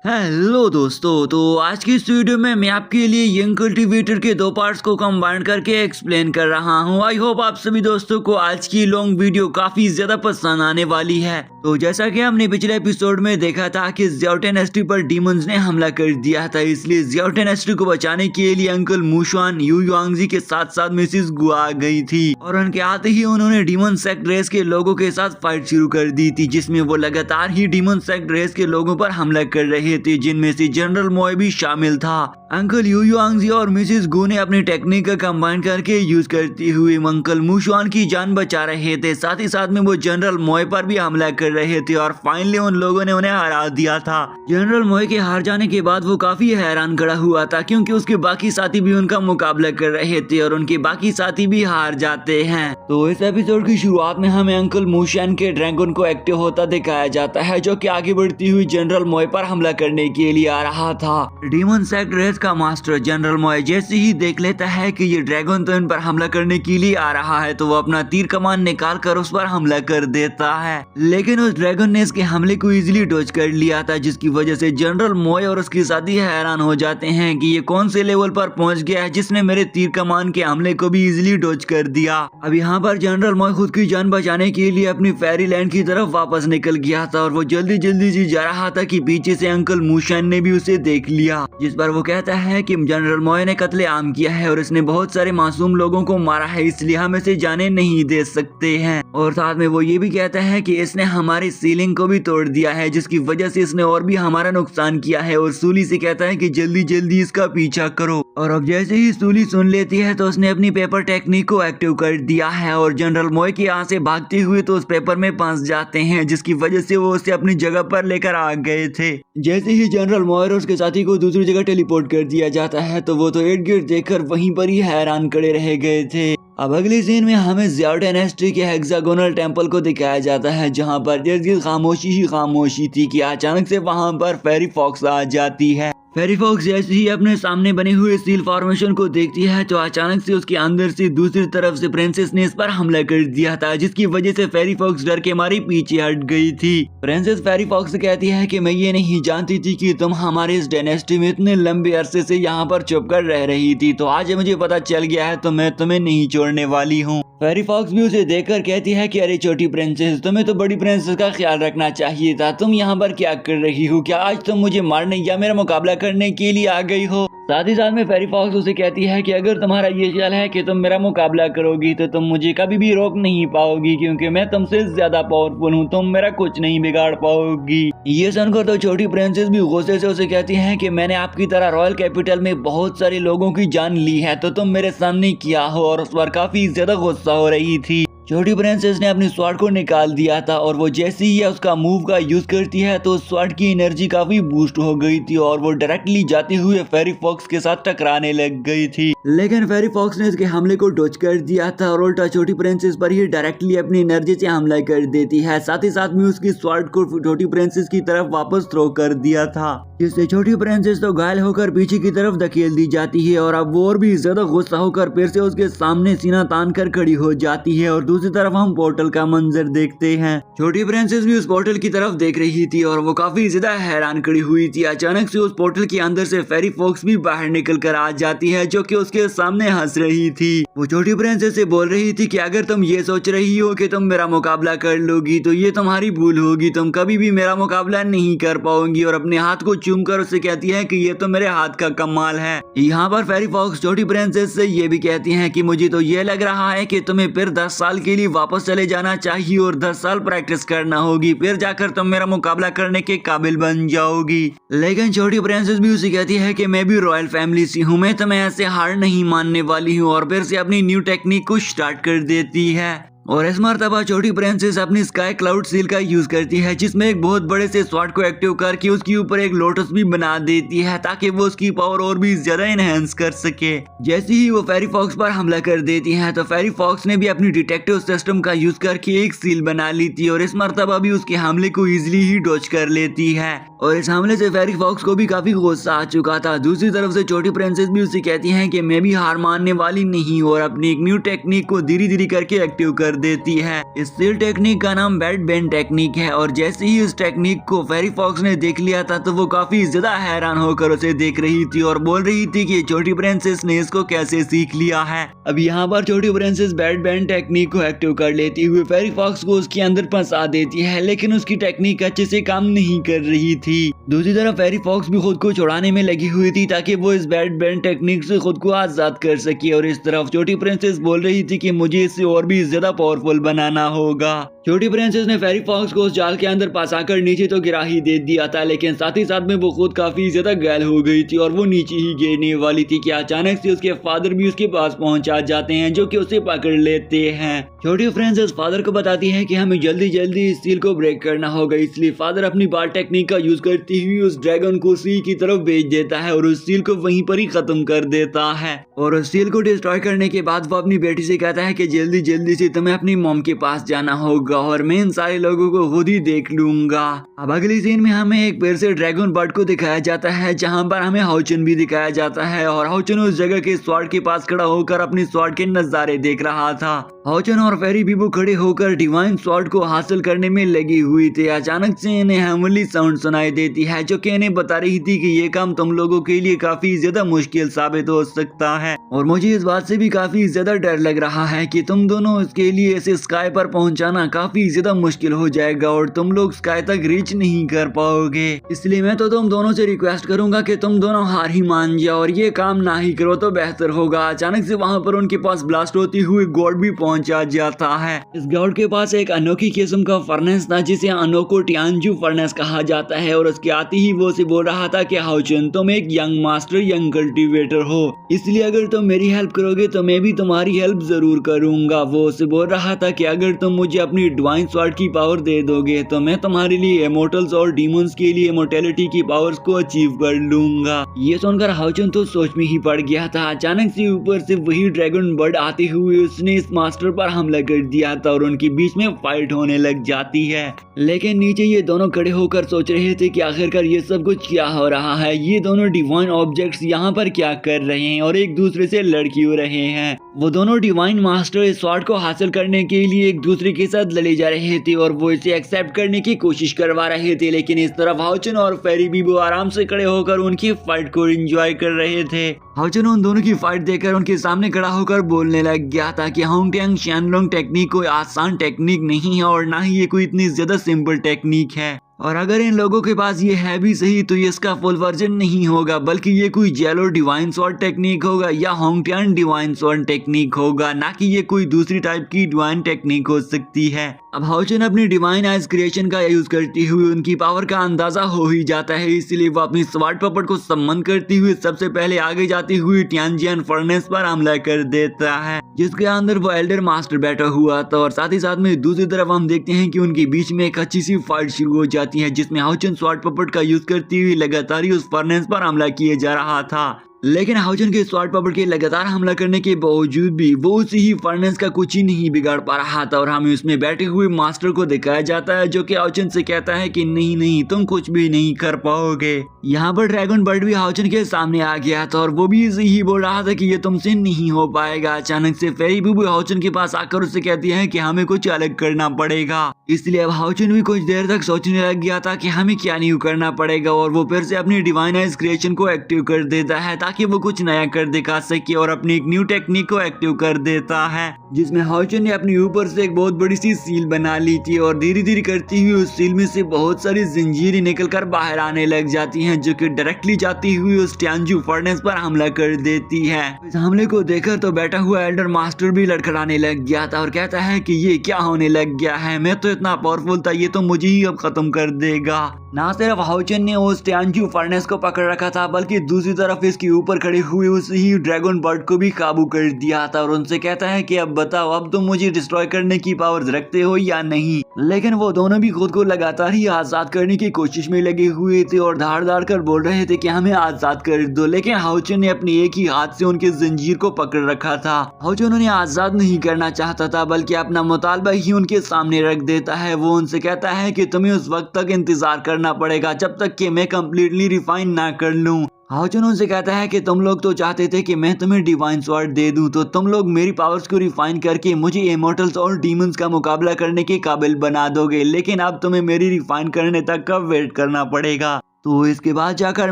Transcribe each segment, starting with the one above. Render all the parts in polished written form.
Hello दोस्तों, तो आज की इस वीडियो में मैं आपके लिए यंग कल्टीवेटर के दो पार्ट्स को कंबाइन करके एक्सप्लेन कर रहा हूं। आई होप आप सभी दोस्तों को आज की लॉन्ग वीडियो काफी ज्यादा पसंद आने वाली है। तो जैसा कि हमने पिछले एपिसोड में देखा था कि ज़ियाओ टेनेस्टी पर डीमंस ने हमला कर दिया था, इसलिए ज़ियाओ टेनेस्टी को बचाने के लिए अंकल मुशुआन यू युआंगजी के साथ साथ मिसिस गु आ गई थी और उनके आते ही उन्होंने डीमन सेक्ट रेस के लोगों के साथ फाइट शुरू कर दी थी, जिसमें वो लगातार ही डीमन सेक्ट रेस के लोगों पर हमला कर रहे थे, जिनमें से जनरल मोए भी शामिल था। अंकल यू युआंगजी और मिसिस गु ने अपनी टेक्निक का कंबाइन करके यूज करते हुए अंकल मुशुआन की जान बचा रहे थे। साथ ही साथ में वो जनरल मोए पर भी हमला कर रहे थे और फाइनली उन लोगों ने उन्हें हरा दिया था। जनरल मोए के हार जाने के बाद वो काफी हैरान खड़ा हुआ था, क्योंकि उसके बाकी साथी भी उनका मुकाबला कर रहे थे और उनके बाकी साथी भी हार जाते हैं। तो इस एपिसोड की शुरुआत में हमें अंकल मुशुआन के ड्रैगन को एक्टिव होता दिखाया जाता है, जो कि आगे बढ़ती हुई जनरल मोए पर हमला करने के लिए आ रहा था। डीमन सेक्ट रेस का मास्टर जनरल मोए जैसे ही देख लेता है कि ये ड्रैगन तो इन पर हमला करने के लिए आ रहा है, तो वो अपना तीर कमान निकाल कर उस पर हमला कर देता है। लेकिन उस ड्रैगन ने इसके हमले को इजीली डॉज कर लिया था, जिसकी वजह से जनरल मोए और उसके साथी हैरान हो जाते हैं कि ये कौन से लेवल पर पहुंच गया है जिसने मेरे तीर कमान के हमले को भी इजीली डॉज कर दिया। अब यहाँ पर जनरल मोए खुद की जान बचाने के लिए अपनी फेरी लैंड की तरफ वापस निकल गया था और वो जल्दी जल्दी से जा रहा था कि पीछे से अंकल मुशुआन ने भी उसे देख लिया, जिस पर वो कहता है कि जनरल मोए ने कत्ले आम किया है और इसने बहुत सारे मासूम लोगों को मारा है, इसलिए हम इसे जाने नहीं दे सकते हैं। और साथ में वो ये भी कहता है कि इसने हमारी सीलिंग को भी तोड़ दिया है, जिसकी वजह से इसने और भी हमारा नुकसान किया है। और सूली से कहता है कि जल्दी जल्दी इसका पीछा करो। और अब जैसे ही सूली सुन लेती है तो उसने अपनी पेपर टेक्निक को एक्टिव कर दिया है और जनरल मोए के यहाँ से भागते हुए तो उस पेपर में फंस जाते हैं, जिसकी वजह से वो उसे अपनी जगह पर लेकर आ गए थे। जैसे ही जनरल मोए और उसके साथी को दूसरी जगह टेलीपोर्ट कर दिया जाता है तो वो तो इर्द गिर्द देखकर वहीं पर ही हैरान खड़े रह गए थे। अब अगले सीन में हमें ज़ियाओ टेनेस्टी के हेक्सागोनल टेम्पल को दिखाया जाता है, जहां पर इर्द-गिर्द खामोशी ही खामोशी थी कि अचानक से वहां पर फेरी फॉक्स आ जाती है। फेरी फॉक्स जैसे ही अपने सामने बने हुए सील फॉर्मेशन को देखती है तो अचानक से उसके अंदर से दूसरी तरफ से प्रिंसेस ने इस पर हमला कर दिया था, जिसकी वजह से फेरी फॉक्स डर के मारे पीछे हट गई थी। प्रिंसेस फेरी फॉक्स कहती है कि मैं ये नहीं जानती थी कि तुम हमारे इस डायनेस्टी में इतने लंबे अरसे से यहाँ पर छुप कर रह रही थी, तो आज मुझे पता चल गया है तो मैं तुम्हें नहीं छोड़ने वाली हूँ। फेरी फॉक्स भी उसे देखकर कहती है कि अरे छोटी प्रिंसेस, तुम्हें तो बड़ी प्रिंसेस का ख्याल रखना चाहिए था। तुम यहाँ पर क्या कर रही हो? क्या आज तुम मुझे मारने या मेरा मुकाबला करने के लिए आ गई हो? साथ ही साथ में फेरी फॉक्स उसे कहती है कि अगर तुम्हारा ये ख्याल है कि तुम मेरा मुकाबला करोगी तो तुम मुझे कभी भी रोक नहीं पाओगी, क्योंकि मैं तुमसे ज्यादा पावरफुल हूँ। तुम मेरा कुछ नहीं बिगाड़ पाओगी। ये सुनकर तो छोटी प्रिंसेस भी गुस्से से उसे कहती है कि मैंने आपकी तरह रॉयल कैपिटल में बहुत सारे लोगों की जान ली है, तो तुम मेरे सामने क्या हो? और उस पर काफी ज्यादा गुस्सा हो रही थी। छोटी प्रिंसेस ने अपनी स्वॉर्ड को निकाल दिया था और वो जैसे ही उसका मूव का यूज करती है तो स्वॉर्ड की एनर्जी काफी बूस्ट हो गई थी और वो डायरेक्टली जाते हुए फेरी फॉक्स के साथ टकराने लग गई थी। लेकिन फेरी फॉक्स ने इसके हमले को डॉज कर दिया था और उल्टा छोटी प्रिंसेस पर ही डायरेक्टली अपनी एनर्जी से हमला कर देती है। साथ ही साथ में उसकी स्वॉर्ड को छोटी प्रिंसेस की तरफ वापस थ्रो कर दिया था, जिससे छोटी प्रिंसेस तो घायल होकर पीछे की तरफ धकेल दी जाती है और अब वो और भी ज्यादा गुस्सा होकर फिर से उसके सामने सीना तान कर खड़ी हो जाती है। और दूसरी तरफ हम पोर्टल का मंजर देखते हैं। छोटी प्रिंसेस भी उस पोर्टल की तरफ देख रही थी और वो काफी ज्यादा हैरान खड़ी हुई थी। अचानक से उस पोर्टल के अंदर से फेरी फॉक्स भी बाहर निकल कर आ जाती है, जो कि उसके सामने हंस रही थी। वो छोटी प्रिंसेस से बोल रही थी कि अगर तुम ये सोच रही हो कि तुम मेरा मुकाबला कर लोगी तो ये तुम्हारी भूल होगी, तुम कभी भी मेरा मुकाबला नहीं कर पाओगी। और अपने हाथ को चूम कर उससे कहती है कि ये तो मेरे हाथ का कमाल है। यहाँ पर फेरी फॉक्स छोटी प्रिंसेस से ये भी कहती है कि मुझे तो ये लग रहा है कि तुम्हें फिर 10 साल के लिए वापस चले जाना चाहिए और 10 साल प्रैक्टिस करना होगी, फिर जाकर तुम मेरा मुकाबला करने के काबिल बन जाओगी। लेकिन छोटी प्रिंसेस भी उसे कहती है कि मैं भी रॉयल फैमिली से हूँ, मैं तुम्हें ऐसे हार नहीं मानने वाली हूँ, और फिर से अपनी न्यू टेक्निक को स्टार्ट कर देती है। और इस मर्तबा छोटी प्रिंसेस अपनी स्काई क्लाउड सील का यूज करती है, जिसमें एक बहुत बड़े से स्वॉर्ड को एक्टिव करके उसके ऊपर एक लोटस भी बना देती है, ताकि वो उसकी पावर और भी ज्यादा एनहेंस कर सके। जैसे ही वो फेरी फॉक्स पर हमला कर देती है तो फेरी फॉक्स ने भी अपनी डिटेक्टिव सिस्टम का यूज करके एक सील बना ली थी और इस मर्तबा भी उसके हमले को इजिली ही डॉज कर लेती है। और इस हमले से फेरी फॉक्स को भी काफी गुस्सा आ चुका था। दूसरी तरफ से छोटी प्रिंसेस भी उसे कहती है कि मैं भी हार मानने वाली नहीं हूँ और अपनी एक न्यू टेक्निक को धीरे धीरे करके एक्टिव कर देती है। इस सील टेक्निक का नाम बेड बेंड टेक्निक है और जैसे ही इस टेक्निक को फेरी फॉक्स ने देख लिया था तो वो काफी ज्यादा हैरान होकर उसे देख रही थी और बोल रही थी कि छोटी प्रिंसेस ने इसको कैसे सीख लिया है। अब यहाँ पर छोटी प्रिंसेस बेड बेंड टेक्निक को एक्टिव कर लेती हुई फेरी फॉक्स को उसके अंदर फंसा देती है, लेकिन उसकी टेक्निक अच्छे से काम नहीं कर रही थी। दूसरी तरफ फेरी फॉक्स भी खुद को छुड़ाने में लगी हुई थी ताकि वो इस बेड बेंड टेक्निक से खुद को आजाद कर सके और इस तरफ छोटी प्रिंसेस बोल रही थी कि मुझे इसे और भी ज्यादा पावरफुल बनाना होगा। छोटी प्रिंसेस ने फेरी फॉक्स को उस जाल के अंदर फंसाकर नीचे तो गिरा ही दे दिया था, लेकिन साथ ही साथ में वो खुद काफी ज्यादा घायल हो गई थी और वो नीचे ही गिरने वाली थी कि अचानक से उसके फादर भी उसके पास पहुंचा जाते हैं जो कि उसे पकड़ लेते हैं। छोटी प्रिंसेस फादर को बताती है कि हमें जल्दी जल्दी इस सील को ब्रेक करना होगा, इसलिए फादर अपनी बाल टेक्निक का यूज करती हुई उस ड्रैगन को सी की तरफ भेज देता है और उस सील को वहीं पर ही खत्म कर देता है। और उस सील को डिस्ट्रॉय करने के बाद वो अपनी बेटी से कहता है कि जल्दी जल्दी से तुम्हें अपनी मॉम के पास जाना होगा और मैं इन सारे लोगों को खुद ही देख लूंगा। अब अगली सीन में हमें एक फिर से ड्रैगन बर्ड को दिखाया जाता है जहां पर हमें हाउचन भी दिखाया जाता है और हाउचन उस जगह के स्वॉर्ड के पास खड़ा होकर अपनी स्वॉर्ड के नजारे देख रहा था। हाउचन और फेरी बीबू खड़े होकर डिवाइन स्वॉर्ड को हासिल करने में लगी हुई थी। अचानक से इन्हें हैमली साउंड सुनाई देती है जो कि इन्हें बता रही थी कि ये काम तुम लोगों के लिए काफी ज्यादा मुश्किल साबित हो सकता है और मुझे इस बात से भी काफी ज्यादा डर लग रहा है कि तुम दोनों इसके लिए इसे स्काई पर पहुंचाना काफी ज्यादा मुश्किल हो जाएगा और तुम लोग स्काई तक रीच नहीं कर पाओगे। इसलिए मैं तो तुम दोनों से रिक्वेस्ट करूंगा कि तुम दोनों हार ही मान जाओ और ये काम ना ही करो तो बेहतर होगा। अचानक से वहां पर उनके पास ब्लास्ट होती हुई गॉड भी पहुंचा जाता है। इस गॉड के पास एक अनोखी किस्म का फर्नेस था जिसे अनोको टियानजू फर्नेस कहा जाता है और उसके आते ही वो उसे बोल रहा था कि हाउचन तुम एक यंग मास्टर यंग कल्टिवेटर हो, इसलिए अगर तुम मेरी हेल्प करोगे तो मैं भी तुम्हारी हेल्प जरूर करूंगा। वो उसे बोल रहा था कि अगर तुम मुझे अपनी डिवाइन स्वॉर्ड की पावर दे दोगे तो मैं तुम्हारे लिए इमोर्टल्स और डीमंस के लिए इमोर्टैलिटी की पावर्स को अचीव कर लूंगा। ये सुनकर हाउचन तो सोच में ही पड़ गया था। अचानक से ऊपर से वही ड्रैगन बर्ड आते हुए उसने इस मास्टर पर हमला कर दिया था और उनके बीच में फाइट होने लग जाती है। लेकिन नीचे ये दोनों खड़े होकर सोच रहे थे कि आखिरकार ये सब कुछ क्या हो रहा है, ये दोनों डिवाइन ऑब्जेक्ट्स यहाँ पर क्या कर रहे हैं और एक दूसरे से लड़ क्यों रहे हैं। वो दोनों डिवाइन मास्टर इस स्वॉर्ड को हासिल करने के लिए एक दूसरे के साथ लड़े जा रहे थे और वो इसे एक्सेप्ट करने की कोशिश करवा रहे थे, लेकिन इस तरफ हाउचन और फेरी बीबू आराम से खड़े होकर उनकी फाइट को एंजॉय कर रहे थे। हाउचन उन दोनों की फाइट देखकर उनके सामने खड़ा होकर बोलने लग गया था कि होंगटेंग शैनलोंग टेक्निक कोई आसान टेक्निक नहीं है और ना ही ये कोई इतनी ज्यादा सिंपल टेक्निक है और अगर इन लोगों के पास ये है भी सही तो ये इसका फुल वर्जन नहीं होगा, बल्कि ये कोई जेलो डिवाइन स्वॉर्ड टेक्निक होगा या होंगटियान डिवाइन स्वॉर्ड टेक्निक होगा, ना कि ये कोई दूसरी टाइप की डिवाइन टेक्निक हो सकती है। अब हाउचन अपनी डिवाइन आइज क्रिएशन का यूज करती हुई उनकी पावर का अंदाजा हो ही जाता है, इसलिए वो अपनी स्वॉर्ड पपेट को सम्मन करती हुई सबसे पहले आगे जाती हुई टियानजियान फर्नेस पर हमला कर देता है जिसके अंदर वो एल्डर मास्टर बैठा हुआ था और साथ ही साथ में दूसरी तरफ हम देखते हैं कि उनके बीच में एक अच्छी सी फाइट शुरू हो जाती है जिसमें हाउचन स्वॉर्ड पपेट का यूज करती हुई लगातार ही उस फर्नेस पर हमला किए जा रहा था। लेकिन हाउचन के स्वॉर्ड पपेट के लगातार हमला करने के बावजूद भी वो उसी ही फर्नेस का कुछ ही नहीं बिगाड़ पा रहा था और हमें उसमें बैठे हुए मास्टर को दिखाया जाता है जो कि हाउचन से कहता है कि नहीं नहीं तुम कुछ भी नहीं कर पाओगे। यहाँ पर ड्रैगन बर्ड भी हाउचन के सामने आ गया था और वो भी इसे ही बोल रहा था कि ये तुमसे नहीं हो पाएगा। अचानक से फेरी बीबू हाउचन के पास आकर उससे कहती है कि हमें कुछ अलग करना पड़ेगा, इसलिए अब हाउचन भी कुछ देर तक सोचने लग गया था कि हमें क्या नहीं करना पड़ेगा और वो फिर से अपनी डिवाइन आइज क्रिएशन को एक्टिव कर देता है ताकि वो कुछ नया कर दिखा सके और अपनी एक न्यू टेक्निक को एक्टिव कर देता है जिसमें हाउचन ने अपनी ऊपर से एक बहुत बड़ी सी सील बना ली थी और धीरे धीरे करती हुई उस सील में से बहुत सारी जंजीरें निकलकर बाहर आने लग जाती हैं जो कि डायरेक्टली जाती हुई उस टियानजू फर्नेस पर हमला कर देती है। इस हमले को देखकर तो बैठा हुआ एल्डर मास्टर भी लड़खड़ाने लग गया था और कहता है कि ये क्या होने लग गया है, मैं तो इतना पावरफुल था, ये तो मुझे ही अब खत्म कर देगा। ना सिर्फ हाउचन ने उस टियानजू फर्नेस को पकड़ रखा था बल्कि दूसरी तरफ इसके ऊपर खड़े हुए उस ही ड्रैगन बर्ड को भी काबू कर दिया था और उनसे कहता है कि अब बताओ अब तुम मुझे डिस्ट्रॉय करने की पावर रखते हो या नहीं। लेकिन वो दोनों भी खुद को लगातार ही आजाद करने की कोशिश में लगे हुए थे और धाड़ धाड़ कर बोल रहे थे कि हमें आजाद कर दो, लेकिन हाउचन ने अपने एक ही हाथ से उनके जंजीर को पकड़ रखा था। हाउचन उन्हें आजाद नहीं करना चाहता था बल्कि अपना मुतालबा ही उनके सामने रख देता है। वो उनसे कहता है कि तुम्हें उस वक्त तक इंतजार करना पड़ेगा जब तक कि मैं कम्प्लीटली रिफाइन ना कर लूं। हाओचन उनसे कहता है कि तुम लोग तो चाहते थे कि मैं तुम्हें डिवाइन स्वॉर्ड दे दूं, तो तुम लोग मेरी पावर्स को रिफाइन करके मुझे इमॉर्टल्स और डीमंस का मुकाबला करने के काबिल बना दोगे, लेकिन अब तुम्हें मेरी रिफाइन करने तक का वेट करना पड़ेगा। तो इसके बाद जाकर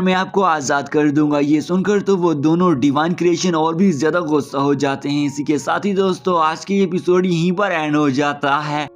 मैं आपको आज़ाद कर दूंगा। ये सुनकर तो वो दोनों डिवाइन क्रिएशन और भी ज़्यादा गुस्सा हो जाते हैं। इसी के साथ ही दोस्तों आज की एपिसोड यहीं पर एंड हो जाता है।